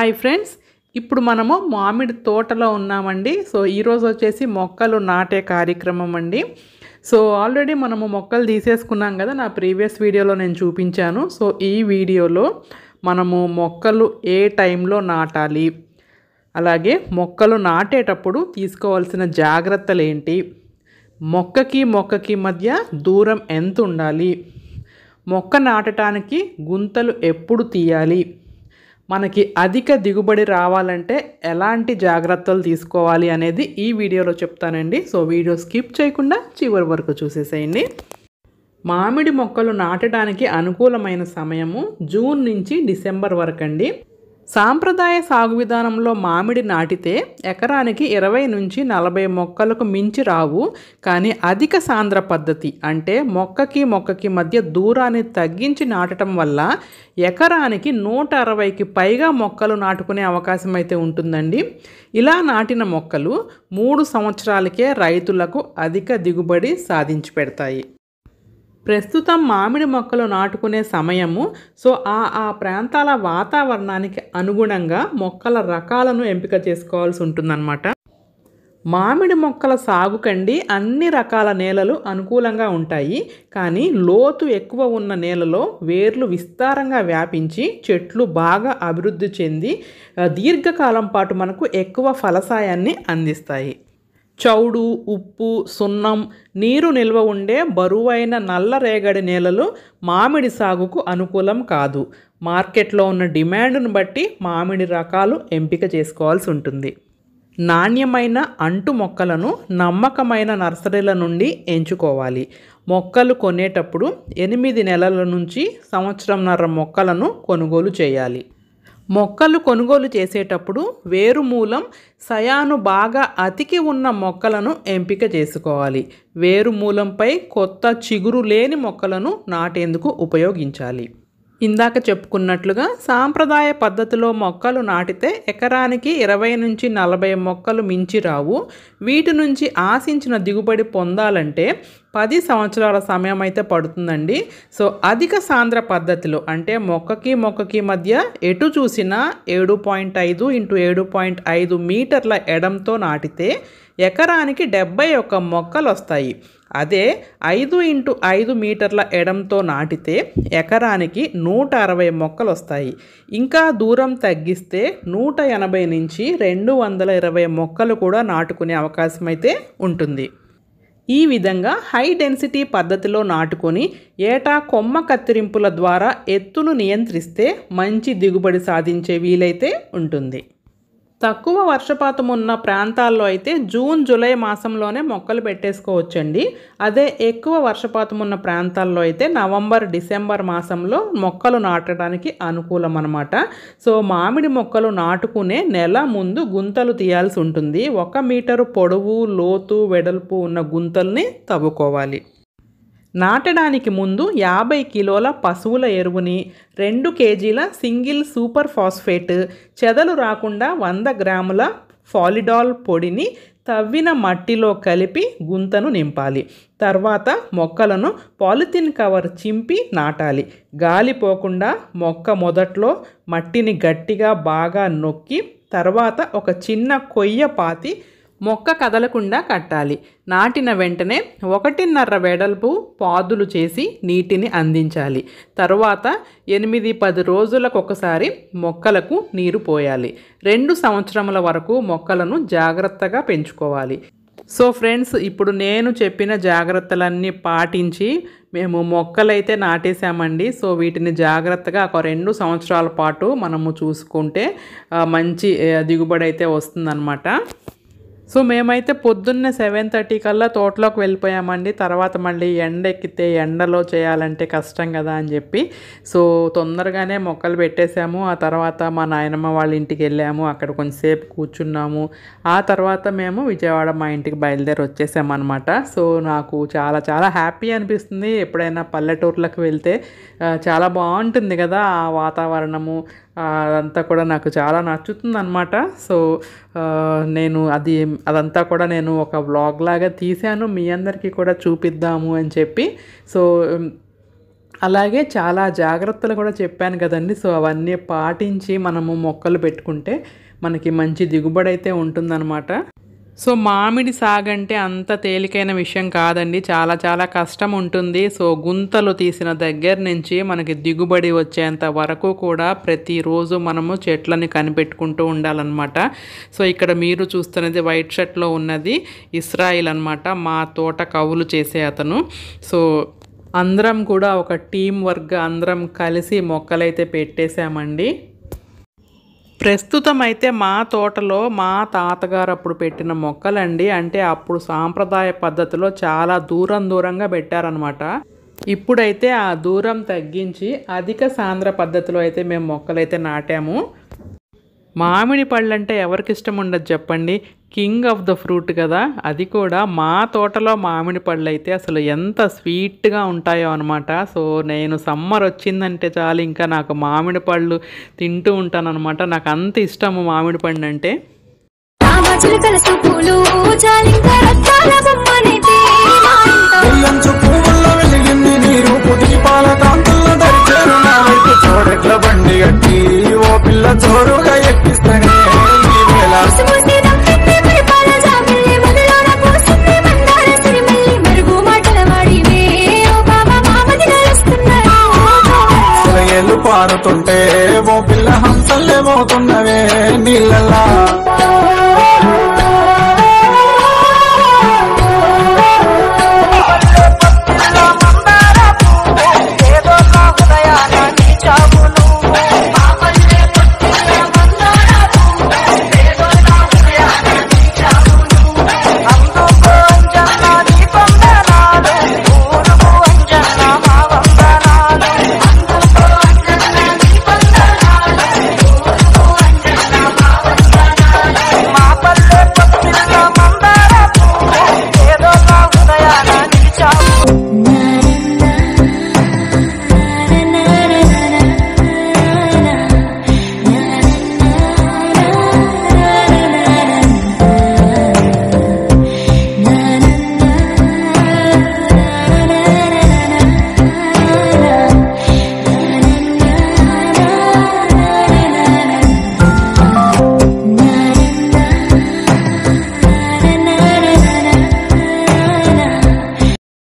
Hi friends, ఇప్పుడు మనము మామిడి తోటలో ఉన్నామండి. సో ఈరోజు వచ్చేసి మొక్కలు నాటే కార్యక్రమం అండి. సో ఆల్రెడీ మనము మొక్కలు తీసేసుకున్నాం కదా, నా ప్రీవియస్ వీడియోలో నేను చూపించాను. సో ఈ వీడియోలో మనము మొక్కలు ఏ టైంలో నాటాలి, అలాగే మొక్కలు నాటేటప్పుడు తీసుకోవాల్సిన జాగ్రత్తలు ఏంటి, మొక్కకి మధ్య దూరం ఎంత ఉండాలి, మొక్క నాటడానికి గుంతలు ఎప్పుడు తీయాలి, మనకి అధిక దిగుబడి రావాలంటే ఎలాంటి జాగ్రత్తలు తీసుకోవాలి అనేది ఈ వీడియోలో చెప్తానండి. సో వీడియో స్కిప్ చేయకుండా చివరి వరకు చూసేసేయండి. మామిడి మొక్కలు నాటడానికి అనుకూలమైన సమయము జూన్ నుంచి డిసెంబర్ వరకు అండి. సాంప్రదాయ సాగు విధానంలో మామిడి నాటితే ఎకరానికి 20 నుంచి 40 మొక్కలకు మించి రావు. కానీ అధిక సాంద్ర పద్ధతి అంటే మొక్కకి మధ్య దూరాన్ని తగ్గించి నాటడం వల్ల ఎకరానికి 160కి పైగా మొక్కలు నాటుకునే అవకాశం అయితే ఉంటుందండి. ఇలా నాటిన మొక్కలు 3 సంవత్సరాలకే రైతులకు అధిక దిగుబడి సాధించి పెడతాయి. ప్రస్తుతం మామిడి మొక్కలు నాటుకునే సమయము. సో ఆ ప్రాంతాల వాతావరణానికి అనుగుణంగా మొక్కల రకాలను ఎంపిక చేసుకోవాల్సి ఉంటుందన్నమాట. మామిడి మొక్కల సాగుకండి అన్ని రకాల నేలలు అనుకూలంగా ఉంటాయి. కానీ లోతు ఎక్కువ ఉన్న నేలలో వేర్లు విస్తారంగా వ్యాపించి చెట్లు బాగా అభివృద్ధి చెంది దీర్ఘకాలం పాటు మనకు ఎక్కువ ఫలసాయాన్ని అందిస్తాయి. చౌడు, ఉప్పు, సున్నం, నీరు నిల్వ ఉండే బరువైన నల్లరేగడి నేలలు మామిడి సాగుకు అనుకూలం కాదు. మార్కెట్లో ఉన్న డిమాండ్ను బట్టి మామిడి రకాలు ఎంపిక చేసుకోవాల్సి ఉంటుంది. నాణ్యమైన అంటు మొక్కలను నమ్మకమైన నర్సరీల నుండి ఎంచుకోవాలి. మొక్కలు కొనేటప్పుడు 8 నెలల నుంచి సంవత్సరంన్నర మొక్కలను కొనుగోలు చేయాలి. మొక్కలు కొనుగోలు చేసేటప్పుడు వేరుమూలం సయాను బాగా అతికి ఉన్న మొక్కలను ఎంపిక చేసుకోవాలి. వేరుమూలంపై కొత్త చిగురు లేని మొక్కలను నాటేందుకు ఉపయోగించాలి. ఇందాక చెప్పుకున్నట్లుగా సాంప్రదాయ పద్ధతిలో మొక్కలు నాటితే ఎకరానికి 20 నుంచి 40 మొక్కలు మించి రావు. వీటి నుంచి ఆశించిన దిగుబడి పొందాలంటే 10 సంవత్సరాల సమయం అయితే పడుతుందండి. సో అధిక సాంద్ర పద్ధతిలో అంటే మొక్కకి మధ్య ఎటు చూసినా 7.5 x 7.5 మీటర్ల ఎడంతో నాటితే ఎకరానికి 71 మొక్కలు వస్తాయి. అదే 5 x 5 మీటర్ల ఎడంతో నాటితే ఎకరానికి 160 మొక్కలు వస్తాయి. ఇంకా దూరం తగ్గిస్తే 180 నుంచి 220 మొక్కలు కూడా నాటుకునే అవకాశం అయితే ఉంటుంది. ఈ విధంగా హై డెన్సిటీ పద్ధతిలో నాటుకొని ఏటా కొమ్మ కత్తిరింపుల ద్వారా ఎత్తును నియంత్రిస్తే మంచి దిగుబడి సాధించే వీలైతే ఉంటుంది. తక్కువ వర్షపాతం ఉన్న ప్రాంతాల్లో అయితే జూన్, జూలై మాసంలోనే మొక్కలు పెట్టేసుకోవచ్చండి. అదే ఎక్కువ వర్షపాతం ఉన్న ప్రాంతాల్లో అయితే నవంబర్, డిసెంబర్ మాసంలో మొక్కలు నాటడానికి అనుకూలం అన్నమాట. సో మామిడి మొక్కలు నాటుకునే నెల ముందు గుంతలు తీయాల్సి ఉంటుంది. 1 మీటరు పొడవు, లోతు, వెడల్పు ఉన్న గుంతల్ని తవ్వుకోవాలి. నాటడానికి ముందు 50 కిలోల పశువుల ఎరువుని, 2 కేజీల సింగిల్ సూపర్ ఫాస్ఫేట్, చెదలు రాకుండా 100 గ్రాముల ఫాలిడాల్ పొడిని తవ్విన మట్టిలో కలిపి గుంతను నింపాలి. తర్వాత మొక్కలను పాలిథిన్ కవర్ చింపి నాటాలి. గాలి పోకుండా మొక్క మొదట్లో మట్టిని గట్టిగా బాగా నొక్కి తర్వాత ఒక చిన్న కొయ్య పాతి మొక్క కదలకుండా కట్టాలి. నాటిన వెంటనే 1.5 వెడల్పు పాదులు చేసి నీటిని అందించాలి. తరువాత 8-10 రోజులకు ఒకసారి మొక్కలకు నీరు పోయాలి. 2 సంవత్సరముల వరకు మొక్కలను జాగ్రత్తగా పెంచుకోవాలి. సో ఫ్రెండ్స్, ఇప్పుడు నేను చెప్పిన జాగ్రత్తలన్నీ పాటించి మేము మొక్కలైతే నాటేసామండి. సో వీటిని జాగ్రత్తగా ఒక 2 సంవత్సరాల పాటు మనము చూసుకుంటే మంచి దిగుబడి అయితే వస్తుందన్నమాట. సో మేమైతే పొద్దున్నే 7:30 కల్లా తోటలోకి వెళ్ళిపోయామండి. తర్వాత మళ్ళీ ఎండ ఎక్కితే ఎండలో చేయాలంటే కష్టం కదా అని చెప్పి సో తొందరగానే మొక్కలు పెట్టేశాము. ఆ తర్వాత మా నాయనమ్మ వాళ్ళ ఇంటికి వెళ్ళాము. అక్కడ కొంచెంసేపు కూర్చున్నాము. ఆ తర్వాత మేము విజయవాడ మా ఇంటికి బయలుదేరి వచ్చేసామన్నమాట. సో నాకు చాలా హ్యాపీ అనిపిస్తుంది. ఎప్పుడైనా పల్లెటూర్లకు వెళ్తే చాలా బాగుంటుంది కదా ఆ వాతావరణము. అదంతా కూడా నాకు చాలా నచ్చుతుంది అన్నమాట. సో నేను అదంతా కూడా నేను ఒక వ్లాగ్ లాగా తీశాను, మీ అందరికీ కూడా చూపిద్దాము అని చెప్పి. సో అలాగే చాలా జాగ్రత్తలు కూడా చెప్పాను కదండి. సో అవన్నీ పాటించి మనము మొక్కలు పెట్టుకుంటే మనకి మంచి దిగుబడి అయితే ఉంటుందన్నమాట. సో మామిడి సాగంటే అంత తేలికైన విషయం కాదండి, చాలా చాలా కష్టం ఉంటుంది. సో గుంతలు తీసిన దగ్గర నుంచి మనకి దిగుబడి వచ్చేంత వరకు కూడా ప్రతిరోజు మనము చెట్లని కనిపెట్టుకుంటూ ఉండాలన్నమాట. సో ఇక్కడ మీరు చూస్తున్నది వైట్ షర్ట్లో ఉన్నది ఇస్రాయిల్ అనమాట, మా తోట కవులు చేసే అతను. సో అందరం కూడా ఒక టీం వర్క్ అందరం కలిసి మొక్కలైతే పెట్టేశామండి. ప్రస్తుతం అయితే మా తోటలో మా తాతగారు అప్పుడు పెట్టిన మొక్కలండి, అంటే అప్పుడు సాంప్రదాయ పద్ధతిలో చాలా దూరంగా పెట్టారనమాట. ఇప్పుడైతే ఆ దూరం తగ్గించి అధిక సాంద్ర పద్ధతిలో అయితే మేము మొక్కలైతే నాటాము. మామిడి పళ్ళు అంటే ఎవరికి ఇష్టం ఉండదు చెప్పండి, కింగ్ ఆఫ్ ద ఫ్రూట్ కదా. అది కూడా మా తోటలో మామిడి పళ్ళు అయితే అసలు ఎంత స్వీట్గా ఉంటాయో అనమాట. సో నేను సమ్మర్ వచ్చిందంటే చాలు ఇంకా నాకు మామిడి పళ్ళు తింటూ ఉంటాను అనమాట. నాకు అంత ఇష్టము మామిడి పండు అంటే. పారుతుంటే ఓ పిల్ల హంసల్లే పోతున్నవే నీళ్ళలా.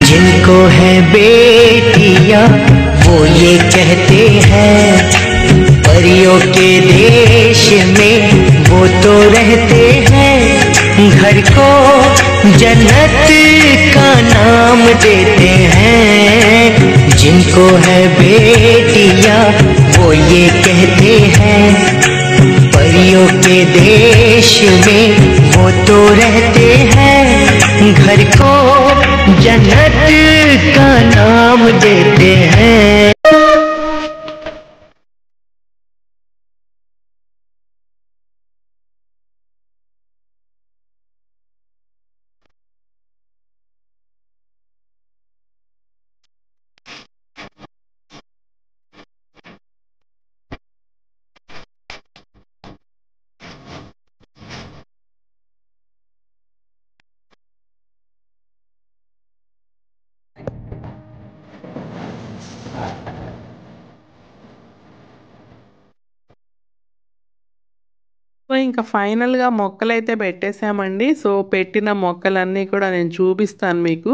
जिनको है बेटियां वो ये कहते हैं परियों के देश में वो तो रहते हैं, घर को जन्नत का नाम देते हैं। जिनको है बेटियां वो ये कहते हैं परियों के देश में वो तो रहते हैं, घर को जन्नत का नाम देते हैं। సో ఇంకా ఫైనల్గా మొక్కలైతే పెట్టేశామండి. సో పెట్టిన మొక్కలన్నీ కూడా నేను చూపిస్తాను మీకు.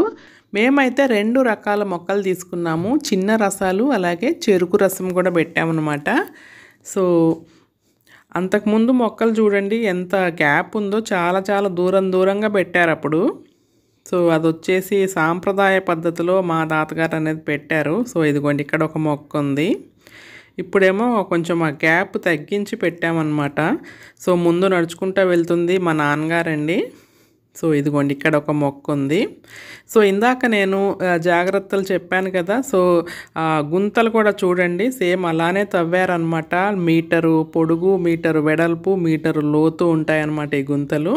మేమైతే 2 రకాల మొక్కలు తీసుకున్నాము, చిన్న రసాలు అలాగే చెరుకు రసం కూడా పెట్టామన్నమాట. సో అంతకుముందు మొక్కలు చూడండి ఎంత గ్యాప్ ఉందో, చాలా చాలా దూరంగా పెట్టారు అప్పుడు. సో అది వచ్చేసి సాంప్రదాయ పద్ధతిలో మా తాతగారు అనేది పెట్టారు. సో ఇదిగోండి ఇక్కడ ఒక మొక్క ఉంది, ఇప్పుడేమో కొంచెం ఆ గ్యాప్ తగ్గించి పెట్టామన్నమాట. సో ముందు నడుచుకుంటూ వెళ్తుంది మా నాన్నగారండి. సో ఇదిగోండి ఇక్కడ ఒక మొక్క ఉంది. సో ఇందాక నేను జాగ్రత్తలు చెప్పాను కదా, సో గుంతలు కూడా చూడండి సేమ్ అలానే తవ్వారనమాట. మీటరు పొడుగు, మీటరు వెడల్పు, మీటరు లోతు ఉంటాయన్నమాట ఈ గుంతలు.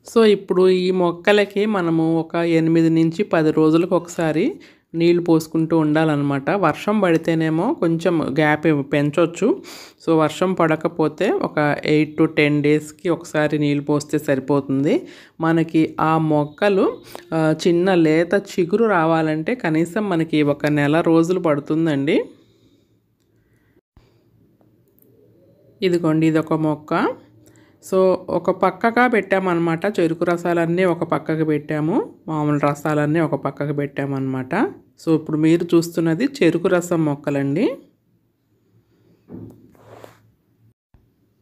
సో ఇప్పుడు ఈ మొక్కలకి మనము ఒక 8 నుంచి 10 రోజులకు ఒకసారి నీళ్లు పోసుకుంటూ ఉండాలన్నమాట. వర్షం పడితేనేమో కొంచెం గ్యాప్ పెంచవచ్చు. సో వర్షం పడకపోతే ఒక 8 to 10 డేస్కి ఒకసారి నీళ్ళు పోస్తే సరిపోతుంది. మనకి ఆ మొక్కలు చిన్న లేత చిగురు రావాలంటే కనీసం మనకి 1 నెల రోజులు పడుతుందండి. ఇదిగోండి, ఇదొక మొక్క. సో ఒక పక్కగా పెట్టామన్నమాట. చెరుకు రసాలన్నీ ఒక పక్కకు పెట్టాము, మామూలు రసాలన్నీ ఒక పక్కకు పెట్టామన్నమాట. సో ఇప్పుడు మీరు చూస్తున్నది చెరుకు రసం మొక్కలండి.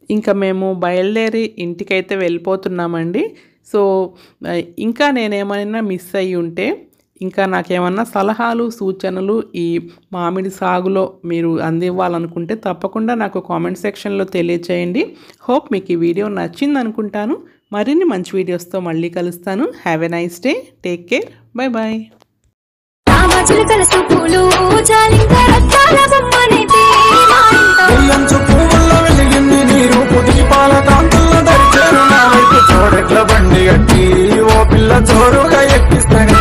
ఇంకా మేము బయలుదేరి ఇంటికైతే వెళ్ళిపోతున్నామండి. సో ఇంకా నేనేమైనా మిస్ అయ్యి ఉంటే, ఇంకా నాకేమన్నా సలహాలు సూచనలు ఈ మామిడి సాగులో మీరు అందివ్వాలనుకుంటే తప్పకుండా నాకు కామెంట్ సెక్షన్లో తెలియచేయండి. హోప్ మీకు ఈ వీడియో నచ్చింది అనుకుంటాను. మరిన్ని మంచి వీడియోస్తో మళ్ళీ కలుస్తాను. Have a nice day. Take care. Bye bye. బండి గట్టి ఓ పిల్ల జోరుగా ఎక్కిస్తానే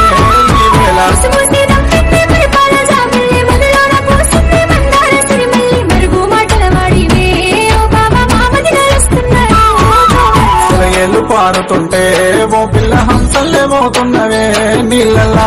పారుతుంటే ఓ పిల్ల హంసల్లే పోతున్నవే నీళ్ళల్లా.